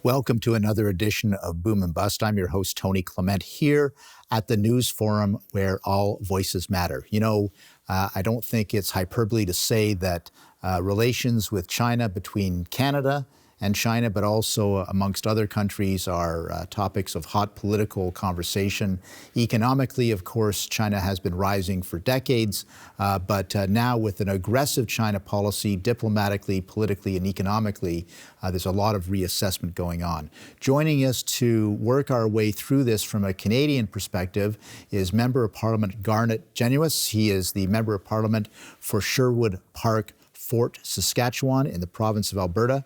Welcome to another edition of Boom and Bust. I'm your host, Tony Clement, here at the News Forum where all voices matter. I don't think it's hyperbole to say that relations with China, between Canada and China, but also amongst other countries, are topics of hot political conversation. Economically, of course, China has been rising for decades, but now with an aggressive China policy, diplomatically, politically, and economically, there's a lot of reassessment going on. Joining us to work our way through this from a Canadian perspective is Member of Parliament Garnett Genuis. He is the Member of Parliament for Sherwood Park, Fort Saskatchewan in the province of Alberta.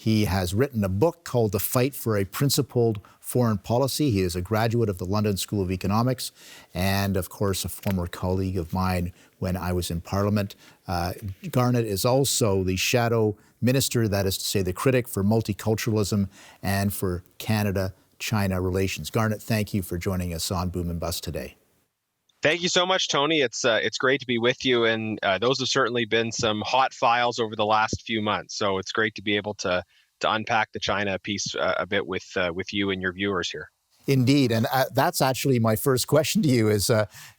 He has written a book called The Fight for a Principled Foreign Policy. He is a graduate of the London School of Economics and, of course, a former colleague of mine when I was in Parliament. Garnett is also the shadow minister, that is to say the critic for multiculturalism and for Canada-China relations. Garnett, thank you for joining us on Boom and Bust today. Thank you so much, Tony. It's great to be with you, and those have certainly been some hot files over the last few months. So it's great to be able to unpack the China piece a bit with you and your viewers here. Indeed, and that's actually my first question to you is,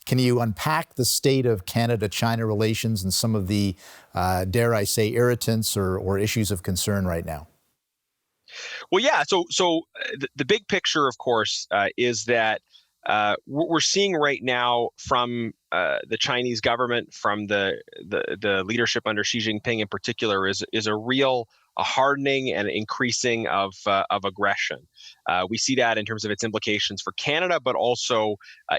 can you unpack the state of Canada-China relations and some of the, dare I say, irritants or issues of concern right now? Well, yeah. So the big picture, of course, is that we're seeing right now from the Chinese government, from the leadership under Xi Jinping in particular, is a hardening and increasing of aggression. We see that in terms of its implications for Canada, but also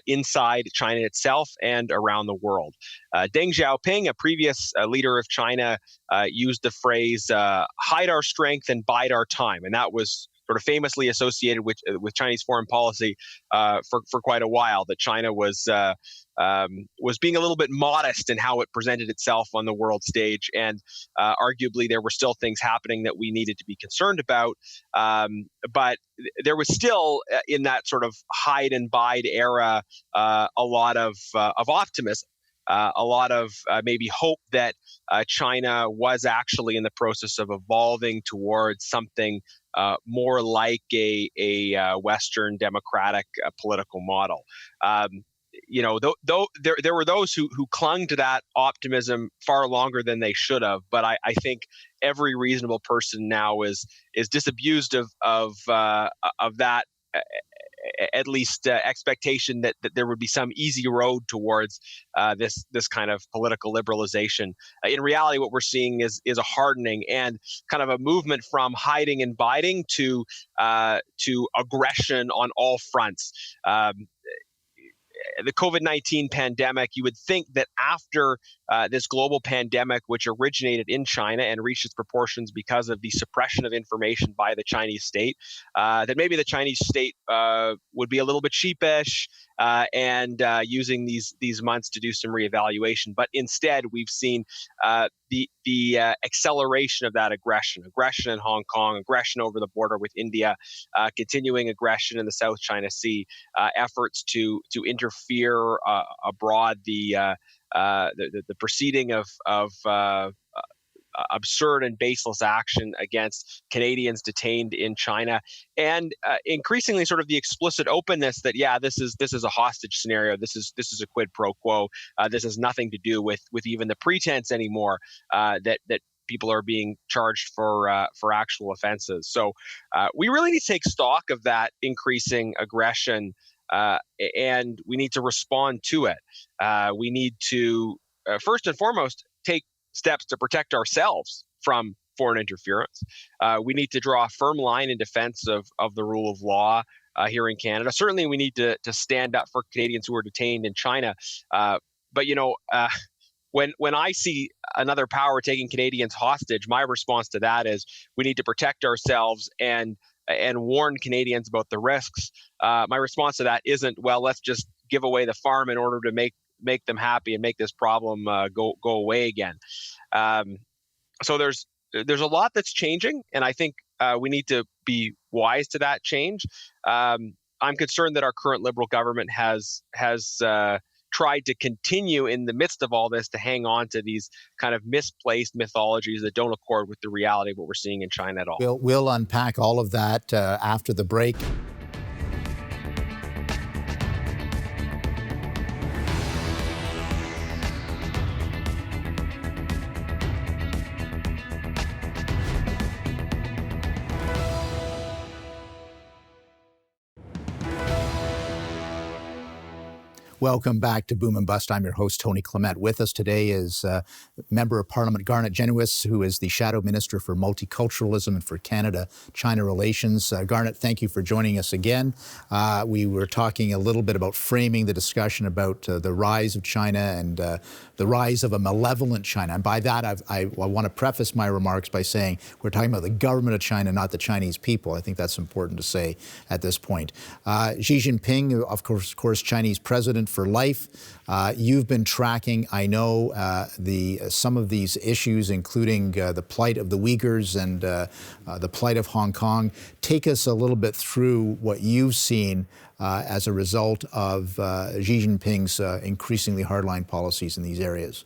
inside China itself and around the world. Deng Xiaoping, a previous leader of China, used the phrase "hide our strength and bide our time," and that was sort of famously associated with Chinese foreign policy for quite a while. That China was being a little bit modest in how it presented itself on the world stage, and arguably there were still things happening that we needed to be concerned about. But there was still, in that sort of hide and bide era, a lot of optimism. A lot of maybe hope that China was actually in the process of evolving towards something more like a Western democratic political model. Though there were those who clung to that optimism far longer than they should have, but I think every reasonable person now is disabused of that. At least expectation that there would be some easy road towards this kind of political liberalization. In reality, what we're seeing is a hardening and kind of a movement from hiding and biding to aggression on all fronts. The COVID-19 pandemic, you would think that after this global pandemic, which originated in China and reached its proportions because of the suppression of information by the Chinese state, that maybe the Chinese state would be a little bit sheepish and using these months to do some reevaluation. But instead, we've seen the acceleration of that aggression in Hong Kong, aggression over the border with India, continuing aggression in the South China Sea, efforts to interfere abroad, the proceeding of absurd and baseless action against Canadians detained in China, and increasingly sort of the explicit openness that this is a hostage scenario. This is a quid pro quo. This has nothing to do with even the pretense anymore that people are being charged for actual offenses. So we really need to take stock of that increasing aggression, and we need to respond to it. We need to first and foremost take steps to protect ourselves from foreign interference. We need to draw a firm line in defense of the rule of law here in Canada. Certainly, we need to stand up for Canadians who are detained in China. But when I see another power taking Canadians hostage, my response to that is we need to protect ourselves and warn Canadians about the risks. My response to that isn't, well, let's just give away the farm in order to make them happy and make this problem go away again. So there's a lot that's changing, and I think we need to be wise to that change. I'm concerned that our current Liberal government has tried to continue in the midst of all this to hang on to these kind of misplaced mythologies that don't accord with the reality of what we're seeing in China at all. We'll unpack all of that after the break. Welcome back to Boom and Bust. I'm your host, Tony Clement. With us today is Member of Parliament Garnett Genuis, who is the Shadow Minister for Multiculturalism and for Canada-China Relations. Garnett, thank you for joining us again. We were talking a little bit about framing the discussion about the rise of China and the rise of a malevolent China. And by that, I want to preface my remarks by saying we're talking about the government of China, not the Chinese people. I think that's important to say at this point. Xi Jinping, of course, Chinese president for life. You've been tracking, I know, some of these issues, including the plight of the Uyghurs and the plight of Hong Kong. Take us a little bit through what you've seen as a result of Xi Jinping's increasingly hardline policies in these areas.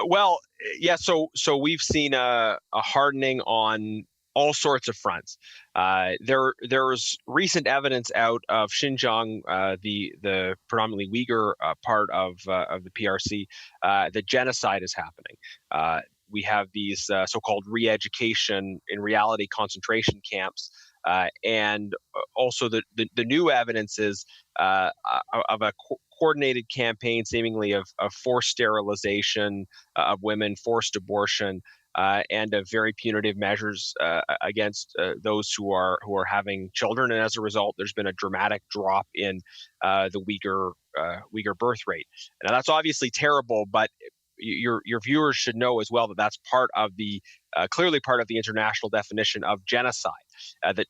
Well, yeah. So we've seen a hardening on all sorts of fronts. There's recent evidence out of Xinjiang, the predominantly Uyghur part of the PRC, that genocide is happening. We have these so-called re-education, in reality, concentration camps. And also the new evidence is of a coordinated campaign, seemingly of forced sterilization of women, forced abortion, and of very punitive measures against those who are having children. And as a result, there's been a dramatic drop in the Uyghur birth rate. Now, that's obviously terrible, but your viewers should know as well that that's part of the clearly part of the international definition of genocide. That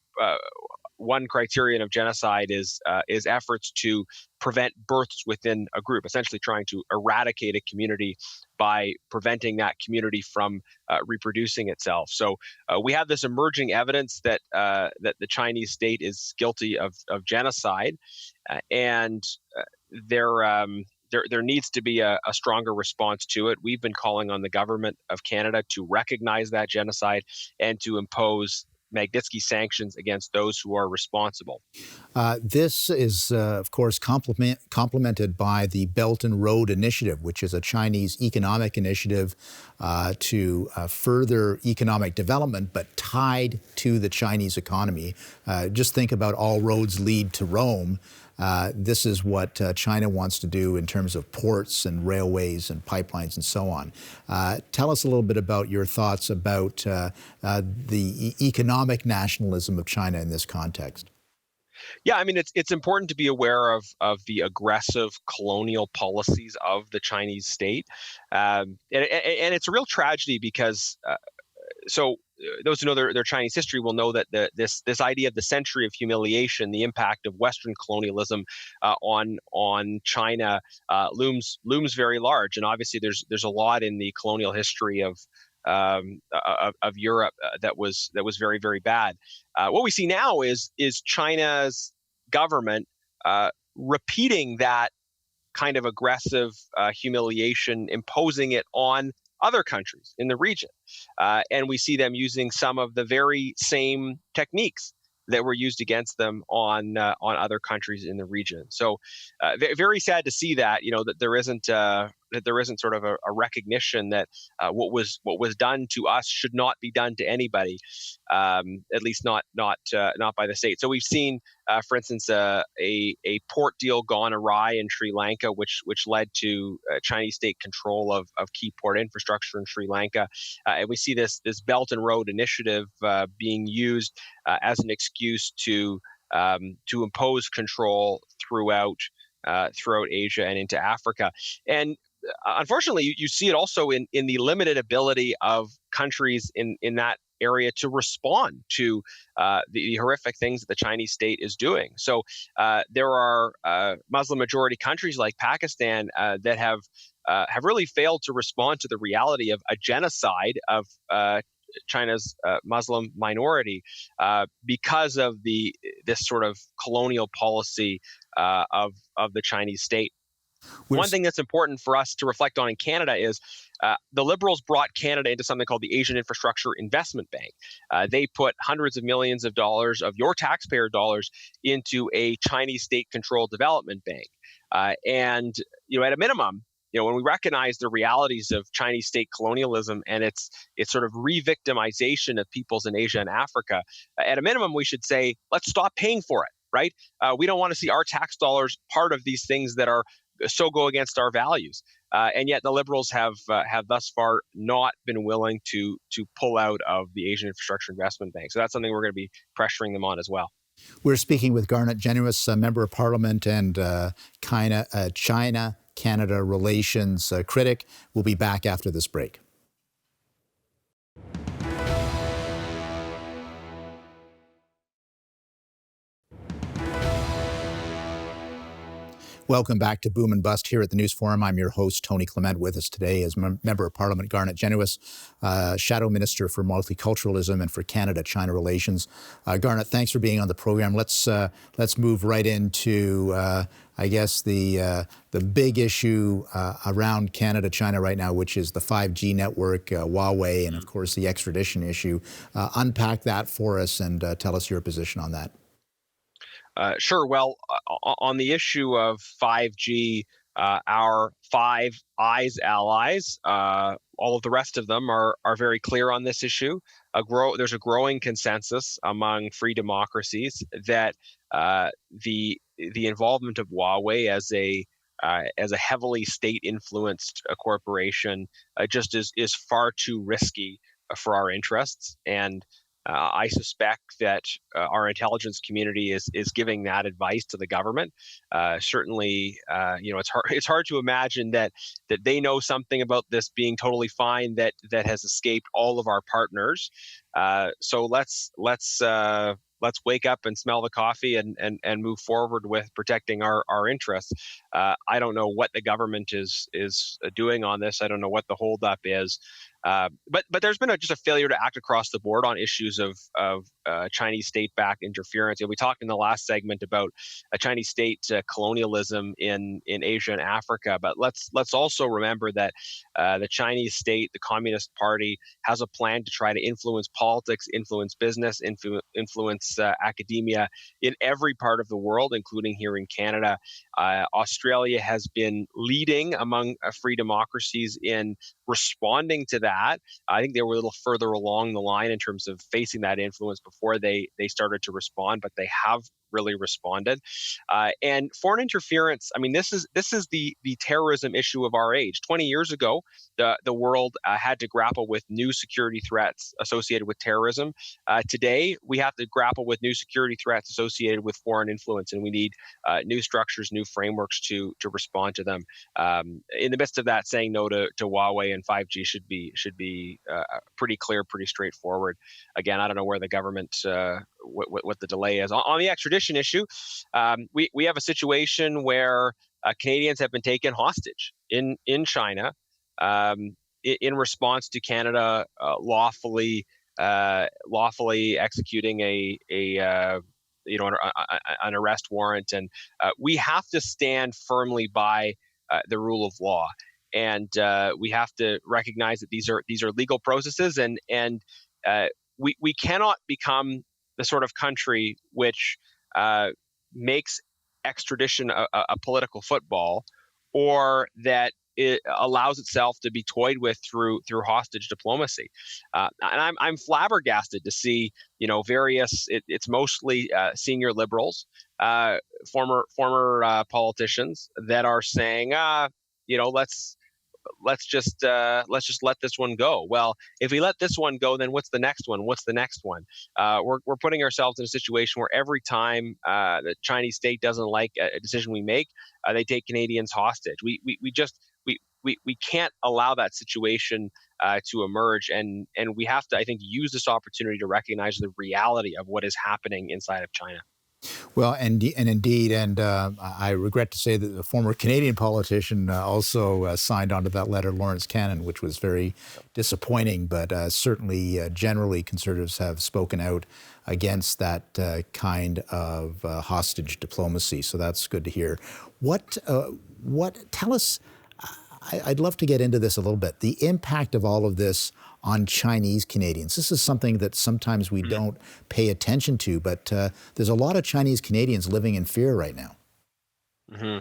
one criterion of genocide is efforts to prevent births within a group, essentially trying to eradicate a community by preventing that community from reproducing itself. So we have this emerging evidence that the Chinese state is guilty of genocide, and there needs to be a stronger response to it. We've been calling on the government of Canada to recognize that genocide and to impose Magnitsky sanctions against those who are responsible. This is, of course, complemented by the Belt and Road Initiative, which is a Chinese economic initiative to further economic development, but tied to the Chinese economy. Just think about all roads lead to Rome. This is what China wants to do in terms of ports and railways and pipelines and so on. Tell us a little bit about your thoughts about the economic nationalism of China in this context. Yeah, I mean, it's important to be aware of the aggressive colonial policies of the Chinese state, and it's a real tragedy because those who know their Chinese history will know that this idea of the century of humiliation, the impact of Western colonialism on China looms very large, and obviously there's a lot in the colonial history of Europe that was very, very bad. What we see now is China's government repeating that kind of aggressive humiliation, imposing it on other countries in the region. And we see them using some of the very same techniques that were used against them on other countries in the region. So very sad to see that, that there isn't sort of a recognition that what was done to us should not be done to anybody, at least not by the state. So we've seen, for instance, a port deal gone awry in Sri Lanka, which led to Chinese state control of key port infrastructure in Sri Lanka, and we see this Belt and Road Initiative being used as an excuse to impose control throughout Asia and into Africa. And unfortunately, you see it also in the limited ability of countries in that area to respond to the horrific things that the Chinese state is doing. So there are Muslim majority countries like Pakistan that have really failed to respond to the reality of a genocide of China's Muslim minority because of this sort of colonial policy of the Chinese state. We're One thing that's important for us to reflect on in Canada is the Liberals brought Canada into something called the Asian Infrastructure Investment Bank. They put hundreds of millions of dollars of your taxpayer dollars into a Chinese state-controlled development bank. And at a minimum, when we recognize the realities of Chinese state colonialism and its sort of re-victimization of peoples in Asia and Africa, at a minimum, we should say, let's stop paying for it, right? We don't want to see our tax dollars part of these things that are so go against our values. And yet the Liberals have thus far not been willing to pull out of the Asian Infrastructure Investment Bank. So that's something we're going to be pressuring them on as well. We're speaking with Garnett Genuis, a member of Parliament and China-Canada relations critic. We'll be back after this break. Welcome back to Boom and Bust here at the News Forum. I'm your host, Tony Clement. With us today is Member of Parliament Garnett Genuis, Shadow Minister for Multiculturalism and for Canada-China relations. Garnett, thanks for being on the program. Let's move right into, I guess, the big issue around Canada-China right now, which is the 5G network, Huawei, and of course the extradition issue. Unpack that for us and tell us your position on that. Sure. Well, on the issue of 5G, our Five Eyes allies, all of the rest of them are very clear on this issue. There's a growing consensus among free democracies that the involvement of Huawei as a heavily state-influenced corporation just is far too risky for our interests. And I suspect that our intelligence community is giving that advice to the government. Certainly, it's hard to imagine that they know something about this being totally fine that has escaped all of our partners. So let's wake up and smell the coffee and move forward with protecting our interests. I don't know what the government is doing on this. I don't know what the holdup is. But there's been just a failure to act across the board on issues of Chinese state-backed interference. We talked in the last segment about a Chinese state colonialism in Asia and Africa. But let's also remember that the Chinese state, the Communist Party, has a plan to try to influence politics, influence business, influence academia in every part of the world, including here in Canada. Australia has been leading among free democracies in responding to that. I think they were a little further along the line in terms of facing that influence before they started to respond, but they have really responded. And foreign interference, I mean, this is the terrorism issue of our age. 20 years ago, the world had to grapple with new security threats associated with terrorism. Today, we have to grapple with new security threats associated with foreign influence, and we need new structures, new frameworks to respond to them. In the midst of that, saying no to Huawei and 5G should be pretty clear, pretty straightforward. Again, I don't know where the government what the delay is on the extradition issue. We have a situation where Canadians have been taken hostage in China in response to Canada lawfully executing an arrest warrant, and we have to stand firmly by the rule of law, and we have to recognize that these are legal processes, and we cannot become the sort of country which makes extradition a political football, or that it allows itself to be toyed with through hostage diplomacy. And I'm flabbergasted to see, various. It's mostly senior Liberals, former politicians that are saying, let's just let this one go. Well, if we let this one go, then what's the next one? What's the next one? We're putting ourselves in a situation where every time the Chinese state doesn't like a decision we make, they take Canadians hostage. We can't allow that situation to emerge, and we have to, I think, use this opportunity to recognize the reality of what is happening inside of China. Well, and indeed, and I regret to say that the former Canadian politician also signed onto that letter, Lawrence Cannon, which was very disappointing. But certainly, generally, Conservatives have spoken out against that kind of hostage diplomacy. So that's good to hear. What? Tell us. I'd love to get into this a little bit. The impact of all of this on Chinese Canadians. This is something that sometimes we don't pay attention to, but there's a lot of Chinese Canadians living in fear right now. Mm-hmm.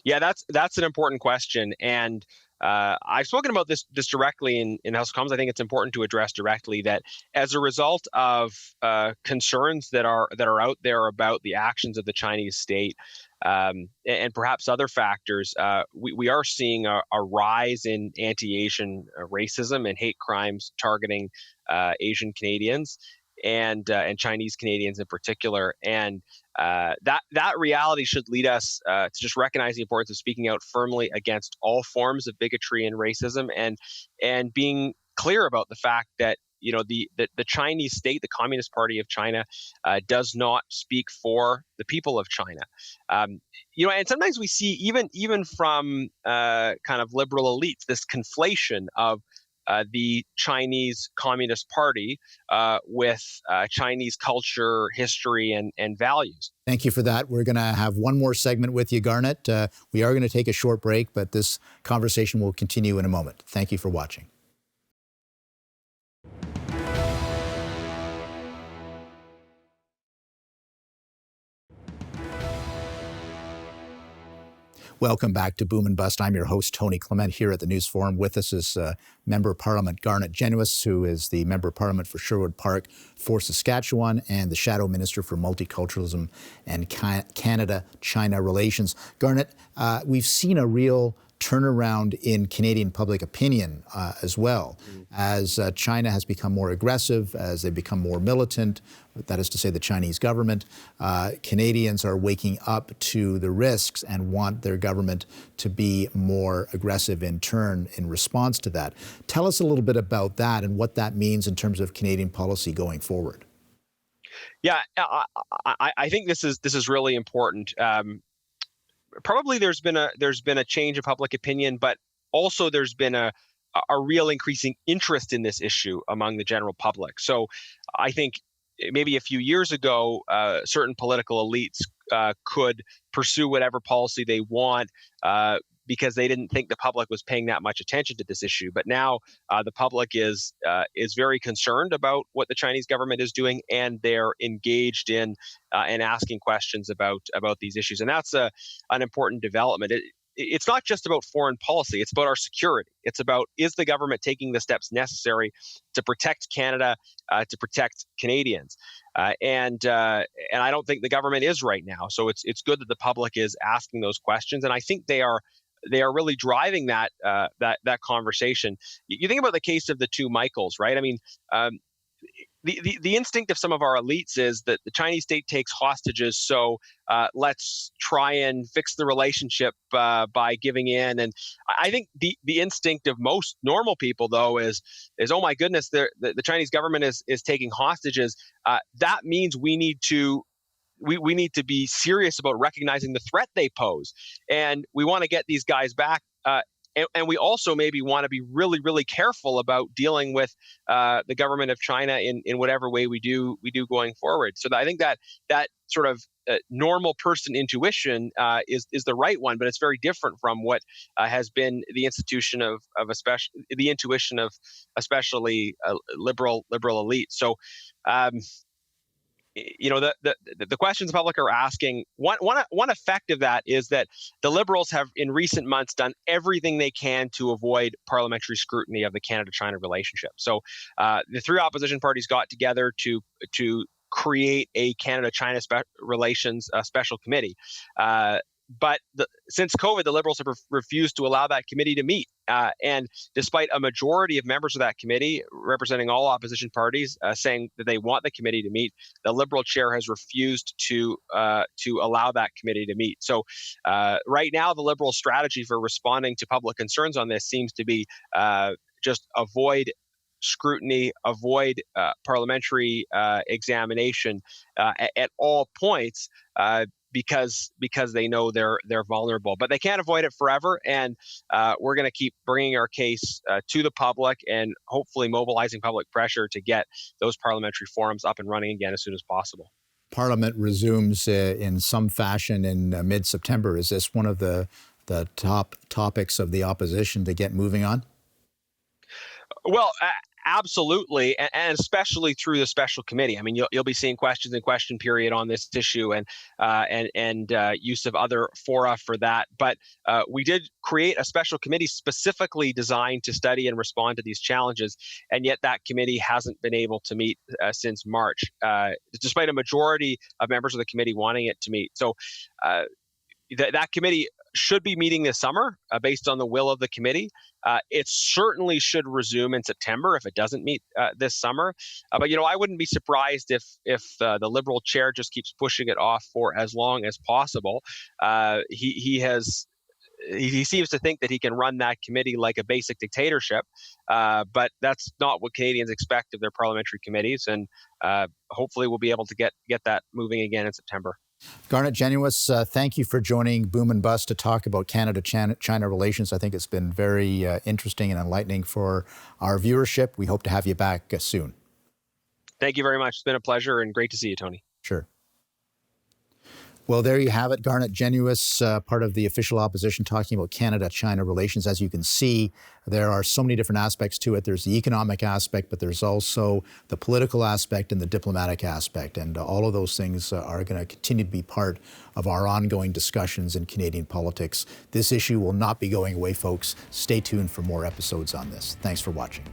Yeah, that's an important question, and I've spoken about this directly in House of Commons. I think it's important to address directly that as a result of concerns that are out there about the actions of the Chinese state, and perhaps other factors, we are seeing a rise in anti-Asian racism and hate crimes targeting Asian Canadians and Chinese Canadians in particular. And that reality should lead us to just recognize the importance of speaking out firmly against all forms of bigotry and racism, and being clear about the fact that the Chinese state, the Communist Party of China, does not speak for the people of China. And sometimes we see even from kind of liberal elites this conflation of the Chinese Communist Party with Chinese culture, history, and values. Thank you for that. We're going to have one more segment with you, Garnett. We are going to take a short break, but this conversation will continue in a moment. Thank you for watching. Welcome back to Boom and Bust. I'm your host, Tony Clement, here at the News Forum. With us is Member of Parliament Garnett Genuis, who is the Member of Parliament for Sherwood Park for Saskatchewan and the Shadow Minister for Multiculturalism and Canada-China Relations. Garnett, we've seen a real turnaround in Canadian public opinion as well, as China has become more aggressive, as they become more militant, that is to say the Chinese government. Canadians are waking up to the risks and want their government to be more aggressive in turn in response to that. Tell us a little bit about that and what that means in terms of Canadian policy going forward. Yeah, I think this is really important. Probably there's been a change in public opinion, but also there's been a real increasing interest in this issue among the general public. So I think maybe a few years ago, certain political elites could pursue whatever policy they want because they didn't think the public was paying that much attention to this issue. But now the public is very concerned about what the Chinese government is doing, and they're engaged in and asking questions about these issues. And that's an important development. It's not just about foreign policy. It's about our security. It's about, is the government taking the steps necessary to protect Canada, to protect Canadians? And I don't think the government is right now. So it's good that the public is asking those questions, and I think they are really driving that conversation. You think about the case of the two Michaels, right? I mean, the instinct of some of our elites is that the Chinese state takes hostages, so let's try and fix the relationship by giving in. And I think the instinct of most normal people, though, is oh my goodness, the Chinese government is taking hostages. That means we need to be serious about recognizing the threat they pose, and we want to get these guys back. And we also maybe want to be really, really careful about dealing with the government of China in whatever way we do going forward. So I think that sort of normal person intuition is the right one, but it's very different from what has been the intuition of especially liberal elites. So. The questions the public are asking, one effect of that is that the Liberals have in recent months done everything they can to avoid parliamentary scrutiny of the Canada-China relationship. So the three opposition parties got together to create a Canada-China relations special committee. But since COVID, the Liberals have refused to allow that committee to meet. And despite a majority of members of that committee, representing all opposition parties, saying that they want the committee to meet, the Liberal chair has refused to allow that committee to meet. So right now, the Liberal strategy for responding to public concerns on this seems to be just avoid scrutiny, avoid parliamentary examination at all points. Because they know they're vulnerable, but they can't avoid it forever. And we're going to keep bringing our case to the public and hopefully mobilizing public pressure to get those parliamentary forums up and running again as soon as possible. Parliament resumes in some fashion in mid-September. Is this one of the top topics of the opposition to get moving on? Well, absolutely, and especially through the special committee. I mean, you'll be seeing questions in question period on this issue, and use of other fora for that. But we did create a special committee specifically designed to study and respond to these challenges, and yet that committee hasn't been able to meet since March, despite a majority of members of the committee wanting it to meet. So that committee should be meeting this summer based on the will of the committee. It certainly should resume in September if it doesn't meet this summer. But I wouldn't be surprised if the Liberal chair just keeps pushing it off for as long as possible. He seems to think that he can run that committee like a basic dictatorship, but that's not what Canadians expect of their parliamentary committees. And hopefully we'll be able to get that moving again in September. Garnett Genuis, thank you for joining Boom and Bust to talk about Canada-China relations. I think it's been very interesting and enlightening for our viewership. We hope to have you back soon. Thank you very much. It's been a pleasure and great to see you, Tony. Sure. Well, there you have it. Garnett Genuis, part of the official opposition, talking about Canada-China relations. As you can see, there are so many different aspects to it. There's the economic aspect, but there's also the political aspect and the diplomatic aspect. And all of those things are going to continue to be part of our ongoing discussions in Canadian politics. This issue will not be going away, folks. Stay tuned for more episodes on this. Thanks for watching.